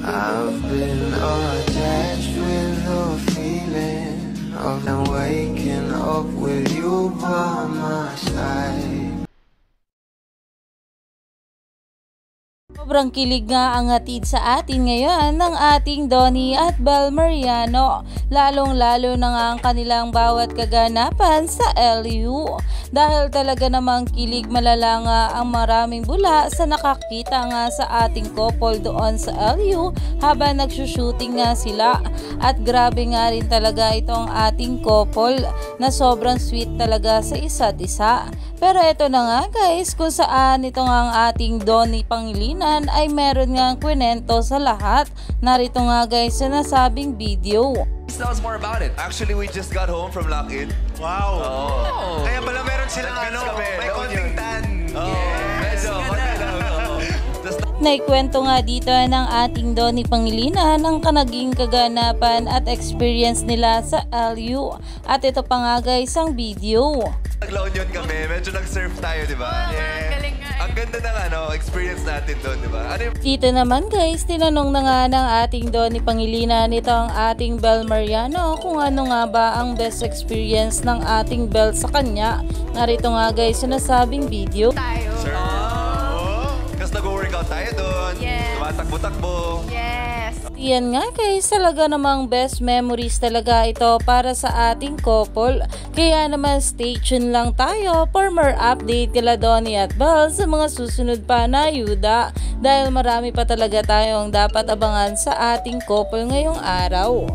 I've been attached with the feeling of waking up with you by my side. Sobrang kilig nga ang hatid sa atin ngayon ng ating Donnie at Bel Mariano, lalong-lalo na nga ang kanilang bawat kaganapan sa LU. Dahil talaga namang kilig malala nga ang maraming bula sa nakakita nga sa ating couple doon sa LU habang nagsushooting nga sila. At grabe nga rin talaga itong ating couple na sobrang sweet talaga sa isa't isa. Pero ito na nga guys, kung saan ito nga ang ating Donnie Pangilinan ay meron nga kwento sa lahat. Narito nga guys sa nasabing video. Tell us more about it. Actually, we just got home from Lock-In. Wow. Oh. Kaya pala meron silang may konting tan. Yes. Naikwento nga dito ng ating Donnie Pangilinan ang kanaging kaganapan at experience nila sa LU. At ito pa nga guys ang video. Nag-La Union kami, medyo nag-surf tayo, di ba? Galing nga. Ang ganda ng experience natin doon, di ba? Ano yung... Dito naman guys, tinanong na nga ng ating Donnie Pangilinan nito ang ating Bel Mariano kung ano nga ba ang best experience ng ating Bel sa kanya. Narito nga guys sa nasabing video. Tayo. Sir? Kasi nag-workout tayo doon. Yes. Tumatakbo-takbo. Yes. Yan nga guys, talaga namang best memories talaga ito para sa ating couple. Kaya naman stay tuned lang tayo for more update kila Donnie at Bel sa mga susunod pa na yuda. Dahil marami pa talaga tayong dapat abangan sa ating couple ngayong araw.